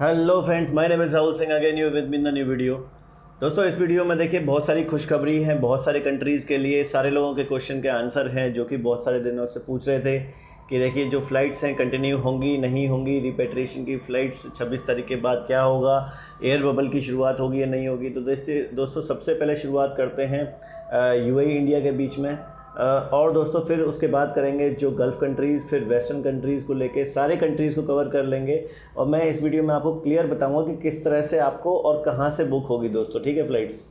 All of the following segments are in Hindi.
Hello friends, my name is Rahul Singh again you with me in the new video. दोस्तों, इस वीडियो में देखिए बहुत सारी खुशखबरी है, बहुत सारे कंट्रीज़ के लिए सारे लोगों के क्वेश्चन के आंसर हैं जो कि बहुत सारे दिनों से पूछ रहे थे कि देखिए जो फ़्लाइट्स हैं कंटिन्यू होंगी नहीं होंगी, रिपेट्रिएशन की फ़्लाइट्स 26 तारीख के बाद क्या होगा, एयर बबल की शुरुआत होगी या नहीं होगी। तो दोस्तों सबसे पहले शुरुआत करते हैं यूएई इंडिया के बीच में, और दोस्तों फिर उसके बाद करेंगे जो गल्फ़ कंट्रीज़, फिर वेस्टर्न कंट्रीज़ को लेके सारे कंट्रीज़ को कवर कर लेंगे। और मैं इस वीडियो में आपको क्लियर बताऊंगा कि किस तरह से आपको और कहां से बुक होगी दोस्तों, ठीक है फ़्लाइट्स।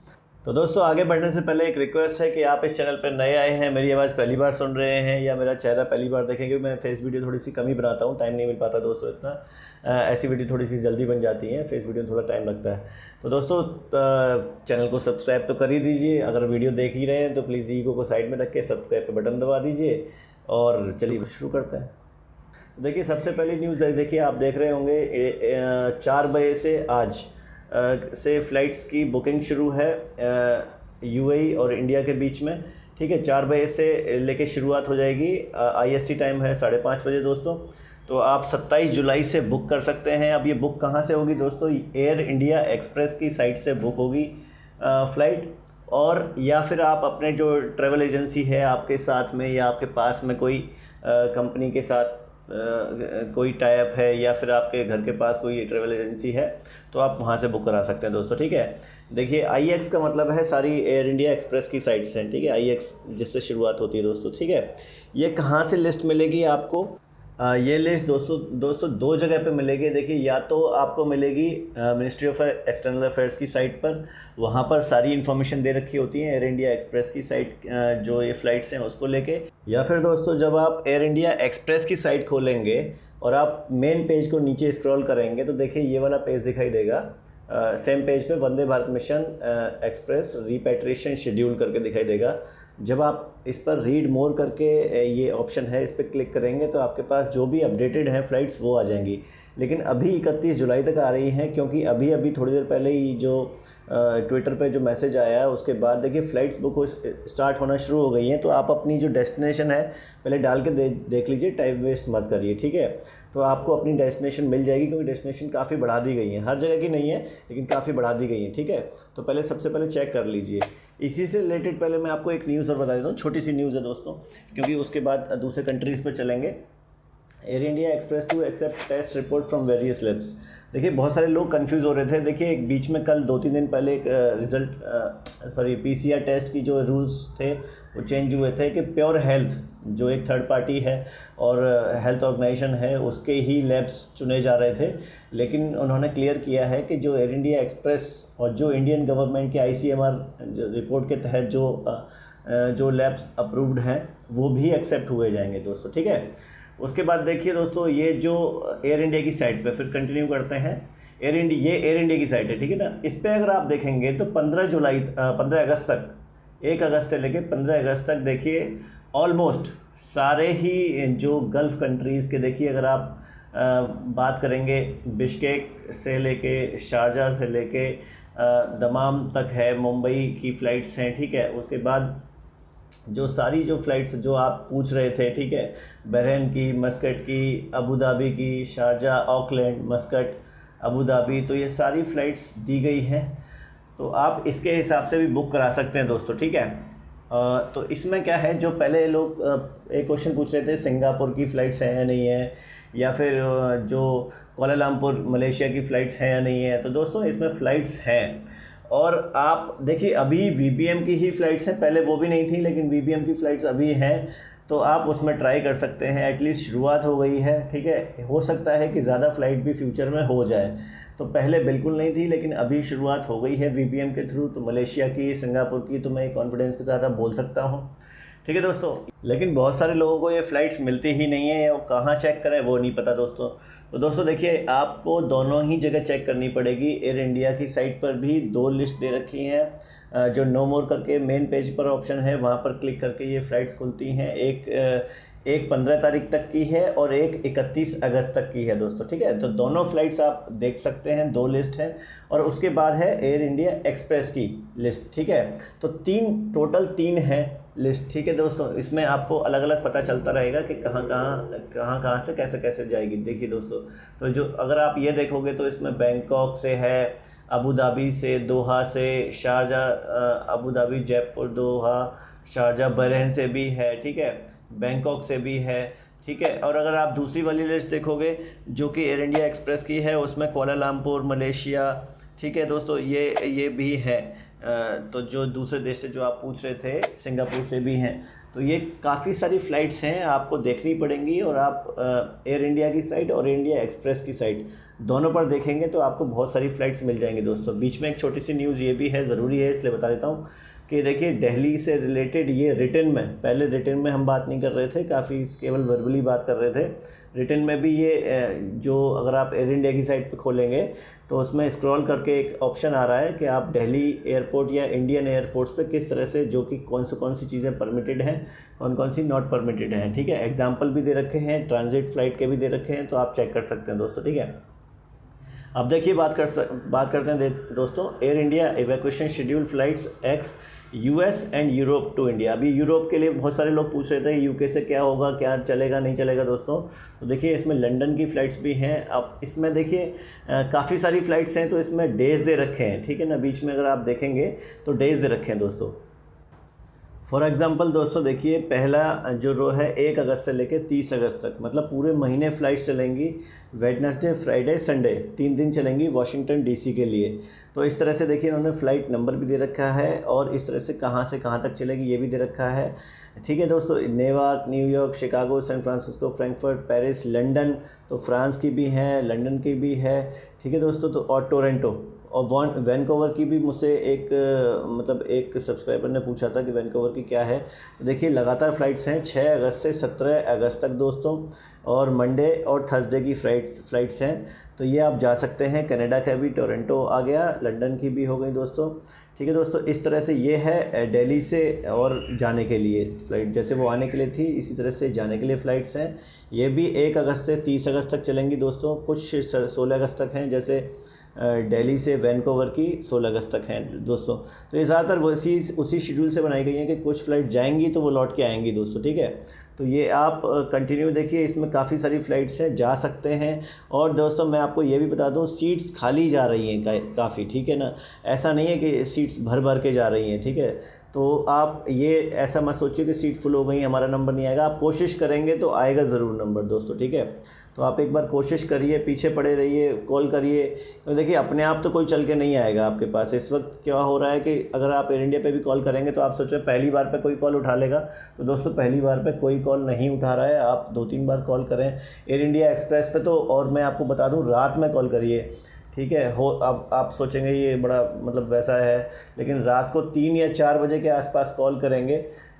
तो दोस्तों आगे बढ़ने से पहले एक रिक्वेस्ट है कि आप इस चैनल पर नए आए हैं, मेरी आवाज़ पहली बार सुन रहे हैं या मेरा चेहरा पहली बार देखेंगे। मैं फेस वीडियो थोड़ी सी कम ही बनाता हूँ, टाइम नहीं मिल पाता दोस्तों इतना। ऐसी वीडियो थोड़ी सी जल्दी बन जाती हैं, फेस वीडियो में थोड़ा टाइम लगता है। तो दोस्तों चैनल को सब्सक्राइब तो कर ही दीजिए, अगर वीडियो देख ही रहे हैं तो प्लीज़ ईगो को साइड में रख के सब्सक्राइब का बटन दबा दीजिए। और चलिए शुरू करते हैं। तो देखिए सबसे पहली न्यूज़ है, देखिए आप देख रहे होंगे 4 बजे से आज से फ़्लाइट्स की बुकिंग शुरू है यूएई और इंडिया के बीच में, ठीक है। 4 बजे से लेके शुरुआत हो जाएगी, IST टाइम है 5:30 बजे दोस्तों। तो आप 27 जुलाई से बुक कर सकते हैं। अब ये बुक कहाँ से होगी दोस्तों? एयर इंडिया एक्सप्रेस की साइट से बुक होगी फ़्लाइट, और या फिर आप अपने जो ट्रैवल एजेंसी है आपके साथ में या आपके पास में कोई कंपनी के साथ कोई टाई अप है या फिर आपके घर के पास कोई ट्रैवल एजेंसी है तो आप वहाँ से बुक करा सकते हैं दोस्तों, ठीक है। देखिए IX का मतलब है सारी एयर इंडिया एक्सप्रेस की साइट्स हैं, ठीक है। IX जिससे शुरुआत होती है दोस्तों, ठीक है। ये कहाँ से लिस्ट मिलेगी आपको? ये लिस्ट दोस्तों 2 जगह पे मिलेगी। देखिए या तो आपको मिलेगी मिनिस्ट्री ऑफ एक्सटर्नल अफेयर्स की साइट पर, वहाँ पर सारी इन्फॉर्मेशन दे रखी होती है एयर इंडिया एक्सप्रेस की साइट जो ये फ़्लाइट्स हैं उसको लेके, या फिर दोस्तों जब आप एयर इंडिया एक्सप्रेस की साइट खोलेंगे और आप मेन पेज को नीचे स्क्रॉल करेंगे तो देखिए ये वाला पेज दिखाई देगा। सेम पेज पे Vande Bharat mission express repatriation schedule करके दिखाई देगा। जब आप इस पर रीड मोर करके ये ऑप्शन है, इस पर क्लिक करेंगे तो आपके पास जो भी अपडेटेड हैं फ़्लाइट्स वो आ जाएंगी। लेकिन अभी 31 जुलाई तक आ रही हैं, क्योंकि अभी थोड़ी देर पहले ही जो ट्विटर पे जो मैसेज आया है उसके बाद देखिए फ़्लाइट्स बुक स्टार्ट होना शुरू हो गई हैं। तो आप अपनी जो डेस्टिनेशन है पहले डाल के देख लीजिए, टाइम वेस्ट मत करिए, ठीक है। तो आपको अपनी डेस्टिनेशन मिल जाएगी, क्योंकि डेस्टिनेशन काफ़ी बढ़ा दी गई है, हर जगह की नहीं है लेकिन काफ़ी बढ़ा दी गई है, ठीक है। तो पहले सबसे पहले चेक कर लीजिए। इसी से रिलेटेड पहले मैं आपको एक न्यूज़ और बता देता हूँ, छोटी सी न्यूज़ है दोस्तों, क्योंकि उसके बाद दूसरे कंट्रीज़ पर चलेंगे। Air India Express to accept test report from various labs. देखिए बहुत सारे लोग कंफ्यूज हो रहे थे। देखिए एक बीच में कल 2-3 दिन पहले एक PCR टेस्ट की जो रूल्स थे वो चेंज हुए थे कि प्योर हेल्थ जो एक थर्ड पार्टी है और हेल्थ ऑर्गेनाइजेशन है उसके ही लैब्स चुने जा रहे थे। लेकिन उन्होंने क्लियर किया है कि जो एयर इंडिया एक्सप्रेस और जो इंडियन गवर्नमेंट के ICMR रिपोर्ट के तहत जो लैब्स अप्रूव्ड हैं वो भी एक्सेप्ट हुए जाएंगे दोस्तों, ठीक है। उसके बाद देखिए दोस्तों ये जो एयर इंडिया की साइट पे फिर कंटिन्यू करते हैं। ये एयर इंडिया की साइट है, ठीक है ना। इस पे अगर आप देखेंगे तो 15 अगस्त तक, 1 अगस्त से लेकर 15 अगस्त तक देखिए ऑलमोस्ट सारे ही जो गल्फ़ कंट्रीज़ के देखिए, अगर आप बात करेंगे बिश्केक से लेके शारजाह से लेके दमाम तक है, मुंबई की फ़्लाइट्स हैं, ठीक है। उसके बाद जो सारी जो फ़्लाइट्स जो आप पूछ रहे थे, ठीक है, बहरीन की, मस्कट की, अबू धाबी की, Sharjah, Auckland, Muscat, Abu Dhabi, तो ये सारी फ़्लाइट्स दी गई हैं। तो आप इसके हिसाब से भी बुक करा सकते हैं दोस्तों, ठीक है। तो इसमें क्या है, जो पहले लोग एक क्वेश्चन पूछ रहे थे सिंगापुर की फ़्लाइट्स हैं या नहीं है, या फिर जो कुआलालंपुर मलेशिया की फ़्लाइट्स हैं या नहीं है, तो दोस्तों इसमें फ़्लाइट्स हैं। और आप देखिए अभी VBM की ही फ़्लाइट्स हैं, पहले वो भी नहीं थी लेकिन VBM की फ़्लाइट्स अभी हैं, तो आप उसमें ट्राई कर सकते हैं। एटलीस्ट शुरुआत हो गई है, ठीक है। हो सकता है कि ज़्यादा फ़्लाइट भी फ्यूचर में हो जाए। तो पहले बिल्कुल नहीं थी लेकिन अभी शुरुआत हो गई है VBM के थ्रू। तो मलेशिया की, सिंगापुर की तो मैं कॉन्फिडेंस के साथ आप बोल सकता हूँ, ठीक है दोस्तों। लेकिन बहुत सारे लोगों को ये फ़्लाइट्स मिलती ही नहीं है, या वो कहाँ चेक करें वो नहीं पता दोस्तों। तो दोस्तों देखिए आपको दोनों ही जगह चेक करनी पड़ेगी। एयर इंडिया की साइट पर भी 2 लिस्ट दे रखी हैं, जो नो मोर करके मेन पेज पर ऑप्शन है, वहाँ पर क्लिक करके ये फ़्लाइट्स खुलती हैं। एक एक 15 तारीख तक की है और एक 31 अगस्त तक की है दोस्तों, ठीक है। तो दोनों फ़्लाइट्स आप देख सकते हैं, 2 लिस्ट हैं। और उसके बाद है एयर इंडिया एक्सप्रेस की लिस्ट, ठीक है। तो टोटल 3 है लिस्ट, ठीक है दोस्तों। इसमें आपको अलग अलग पता चलता रहेगा कि कहाँ से कैसे कैसे जाएगी। देखिए दोस्तों, तो जो अगर आप ये देखोगे तो इसमें बैंकॉक से है, अबू धाबी से, दोहा से, शारजा, अबू धाबी, जयपुर, दोहा, शारजा, बहरीन से भी है, ठीक है, बैंकॉक से भी है, ठीक है। और अगर आप दूसरी वाली लिस्ट देखोगे जो कि एयर इंडिया एक्सप्रेस की है, उसमें कोलालमपुर, मलेशिया, ठीक है दोस्तों, ये भी है। तो जो दूसरे देश से जो आप पूछ रहे थे, सिंगापुर से भी हैं। तो ये काफ़ी सारी फ़्लाइट्स हैं, आपको देखनी पड़ेंगी। और आप एयर इंडिया की साइट और इंडिया एक्सप्रेस की साइट दोनों पर देखेंगे तो आपको बहुत सारी फ़्लाइट्स मिल जाएंगी दोस्तों। बीच में एक छोटी सी न्यूज़ ये भी है, ज़रूरी है इसलिए बता देता हूँ कि देखिए दिल्ली से रिलेटेड ये रिटन में, पहले रिटन में हम बात नहीं कर रहे थे, काफ़ी केवल वर्बली बात कर रहे थे। रिटन में भी ये जो अगर आप एयर इंडिया की साइट पे खोलेंगे तो उसमें स्क्रॉल करके एक ऑप्शन आ रहा है कि आप दिल्ली एयरपोर्ट या इंडियन एयरपोर्ट्स पे किस तरह से, जो कि कौन सी चीज़ें परमिटेड हैं, कौन सी नॉट परमिटेड हैं, ठीक है। एग्जाम्पल भी दे रखे हैं, ट्रांजिट फ़्लाइट के भी दे रखे हैं, तो आप चेक कर सकते हैं दोस्तों, ठीक है। अब देखिए बात करते हैं दोस्तों, Air India evacuation schedule flights ex US and Europe to India. अभी यूरोप के लिए बहुत सारे लोग पूछ रहे थे यूके से क्या होगा, क्या चलेगा नहीं चलेगा दोस्तों। तो देखिए इसमें लंदन की फ़्लाइट्स भी हैं। अब इसमें देखिए काफ़ी सारी फ़्लाइट्स हैं, तो इसमें डेज़ दे रखे हैं, ठीक है ना। बीच में अगर आप देखेंगे तो डेज़ दे रखे हैं दोस्तों। फॉर एग्ज़ाम्पल दोस्तों देखिए, पहला जो रो है 1 अगस्त से लेकर 30 अगस्त तक, मतलब पूरे महीने फ़्लाइट्स चलेंगी। वेडनेसडे, फ्राइडे, संडे 3 दिन चलेंगी वाशिंगटन डीसी के लिए। तो इस तरह से देखिए इन्होंने फ़्लाइट नंबर भी दे रखा है और इस तरह से कहाँ से कहाँ तक चलेगी ये भी दे रखा है, ठीक है दोस्तों। New York, New York, Chicago, San Francisco, Frankfurt, Paris, London, तो फ्रांस की भी है, लंदन की भी है, ठीक है दोस्तों। तो और टोरंटो और वैनकूवर की भी मुझसे एक सब्सक्राइबर ने पूछा था कि वैनकूवर की क्या है। तो देखिए लगातार फ़्लाइट्स हैं 6 अगस्त से 17 अगस्त तक दोस्तों, और मंडे और थर्सडे की फ़्लाइट्स हैं। तो ये आप जा सकते हैं। कनाडा का भी टोरंटो आ गया, लंदन की भी हो गई दोस्तों, ठीक है दोस्तों। इस तरह से ये है दिल्ली से और जाने के लिए फ़्लाइट, जैसे वो आने के लिए थी इसी तरह से जाने के लिए फ़्लाइट्स हैं। ये भी 1 अगस्त से 30 अगस्त तक चलेंगी दोस्तों। कुछ 16 अगस्त तक हैं, जैसे दिल्ली से वैनकूवर की 16 अगस्त तक हैं दोस्तों। तो ये ज़्यादातर उसी शेड्यूल से बनाई गई हैं कि कुछ फ़्लाइट जाएंगी तो वो लौट के आएंगी दोस्तों, ठीक है। तो ये आप कंटिन्यू देखिए, इसमें काफ़ी सारी फ़्लाइट्स हैं, जा सकते हैं। और दोस्तों मैं आपको ये भी बता दूं, सीट्स खाली जा रही हैं काफ़ी, ठीक है ना। ऐसा नहीं है कि सीट्स भर भर के जा रही हैं, ठीक है। तो आप ये ऐसा मत सोचिए कि सीट फुल हो गई हमारा नंबर नहीं आएगा। आप कोशिश करेंगे तो आएगा ज़रूर नंबर दोस्तों, ठीक है। तो आप एक बार कोशिश करिए, पीछे पड़े रहिए, कॉल करिए। तो देखिए अपने आप तो कोई चल के नहीं आएगा आपके पास। इस वक्त क्या हो रहा है कि अगर आप एयर इंडिया पे भी कॉल करेंगे तो आप सोचो पहली बार पे कोई कॉल उठा लेगा, तो दोस्तों पहली बार पे कोई कॉल नहीं उठा रहा है। आप 2-3 बार कॉल करें एयर इंडिया एक्सप्रेस पे तो। और मैं आपको बता दूँ, रात में कॉल करिए, ठीक है। अब आप सोचेंगे ये बड़ा वैसा है, लेकिन रात को 3 या 4 बजे के आसपास कॉल करेंगे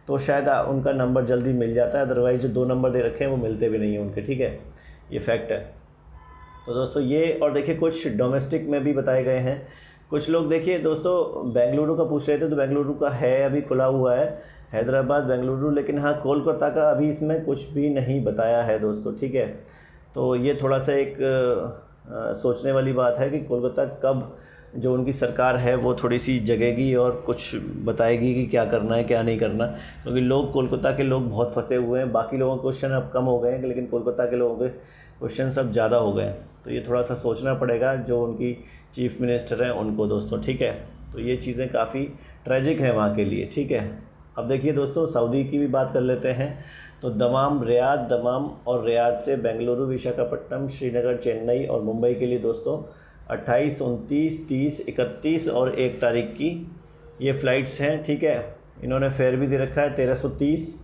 तो शायद उनका नंबर जल्दी मिल जाता है। अदरवाइज़ जो 2 नंबर दे रखे हैं वो मिलते भी नहीं हैं उनके, ठीक है। ये फैक्ट है। तो दोस्तों ये, और देखिए कुछ डोमेस्टिक में भी बताए गए हैं। कुछ लोग देखिए दोस्तों बेंगलुरु का पूछ रहे थे, तो बेंगलुरु का है अभी खुला हुआ है, हैदराबाद बेंगलुरु। लेकिन हाँ, कोलकाता का अभी इसमें कुछ भी नहीं बताया है दोस्तों, ठीक है। तो ये थोड़ा सा एक सोचने वाली बात है कि कोलकाता कब जो उनकी सरकार है वो थोड़ी सी जगेगी और कुछ बताएगी कि क्या करना है क्या नहीं करना। क्योंकि कोलकाता के लोग बहुत फंसे हुए हैं। बाकी लोगों के क्वेश्चन अब कम हो गए हैं, लेकिन कोलकाता के लोगों के क्वेश्चन अब ज़्यादा हो गए हैं। तो ये थोड़ा सा सोचना पड़ेगा जो उनकी चीफ मिनिस्टर हैं उनको दोस्तों, ठीक है। तो ये चीज़ें काफ़ी ट्रेजिक हैं वहाँ के लिए, ठीक है। अब देखिए दोस्तों, सऊदी की भी बात कर लेते हैं। तो दमाम और रियाद से बेंगलुरु, विशाखापट्टनम, श्रीनगर, चेन्नई और मुंबई के लिए दोस्तों 28, 29, 30, 31 और 1 तारीख की ये फ़्लाइट्स हैं, ठीक है। इन्होंने फेयर भी दे रखा है 1330।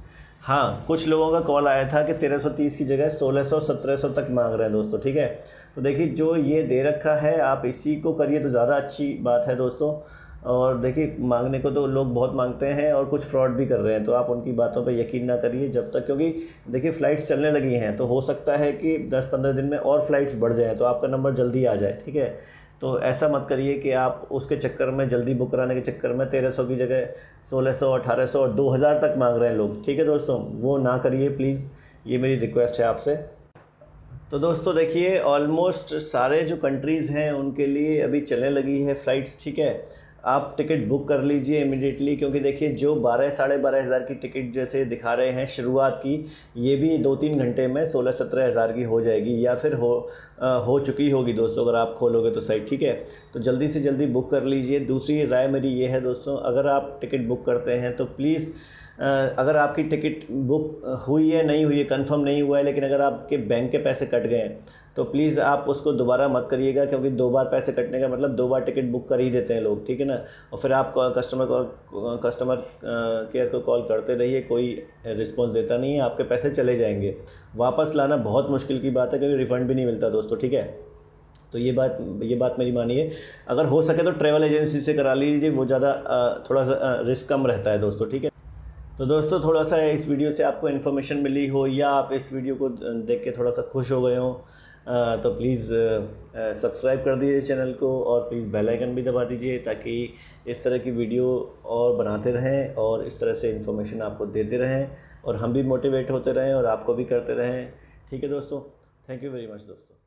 हाँ, कुछ लोगों का कॉल आया था कि 1330 की जगह 1600, 1700 तक मांग रहे हैं दोस्तों, ठीक है। तो देखिए जो ये दे रखा है आप इसी को करिए तो ज़्यादा अच्छी बात है दोस्तों। और देखिए मांगने को तो लोग बहुत मांगते हैं और कुछ फ्रॉड भी कर रहे हैं, तो आप उनकी बातों पे यकीन ना करिए जब तक, क्योंकि देखिए फ़्लाइट्स चलने लगी हैं तो हो सकता है कि 10-15 दिन में और फ्लाइट्स बढ़ जाएँ तो आपका नंबर जल्दी आ जाए, ठीक है। तो ऐसा मत करिए कि आप उसके चक्कर में, जल्दी बुक कराने के चक्कर में 1300 की जगह 1600, 1800 और 2000 तक मांग रहे हैं लोग, ठीक है दोस्तों। वो ना करिए प्लीज़। ये मेरी रिक्वेस्ट है आपसे। तो दोस्तों देखिए, ऑलमोस्ट सारे जो कंट्रीज़ हैं उनके लिए अभी चलने लगी है फ़्लाइट्स, ठीक है। आप टिकट बुक कर लीजिए इमीडिएटली, क्योंकि देखिए जो 12 साढ़े 12 हज़ार की टिकट जैसे दिखा रहे हैं शुरुआत की, ये भी 2-3 घंटे में 16-17 हज़ार की हो जाएगी, या फिर हो चुकी होगी दोस्तों, अगर आप खोलोगे तो साइट, ठीक है। तो जल्दी से जल्दी बुक कर लीजिए। दूसरी राय मेरी ये है दोस्तों, अगर आप टिकट बुक करते हैं तो प्लीज़, अगर आपकी टिकट बुक हुई है नहीं हुई है कंफर्म नहीं हुआ है, लेकिन अगर आपके बैंक के पैसे कट गए हैं तो प्लीज़ आप उसको दोबारा मत करिएगा, क्योंकि 2 बार पैसे कटने का मतलब 2 बार टिकट बुक कर ही देते हैं लोग, ठीक है ना। और फिर आप कस्टमर केयर को कॉल करते रहिए, कोई रिस्पॉन्स देता नहीं है, आपके पैसे चले जाएंगे। वापस लाना बहुत मुश्किल की बात है, क्योंकि रिफ़ंड भी नहीं मिलता दोस्तों, ठीक है। तो ये बात मेरी मानिए। अगर हो सके तो ट्रैवल एजेंसी से करा लीजिए, वो ज़्यादा थोड़ा सा रिस्क कम रहता है दोस्तों, ठीक है। तो दोस्तों थोड़ा सा इस वीडियो से आपको इन्फॉर्मेशन मिली हो, या आप इस वीडियो को देख के थोड़ा सा खुश हो गए हो, तो प्लीज़ सब्सक्राइब कर दीजिए चैनल को, और प्लीज़ बेल आइकन भी दबा दीजिए, ताकि इस तरह की वीडियो और बनाते रहें और इस तरह से इन्फॉर्मेशन आपको देते रहें, और हम भी मोटिवेट होते रहें और आपको भी करते रहें, ठीक है दोस्तों। थैंक यू वेरी मच दोस्तों।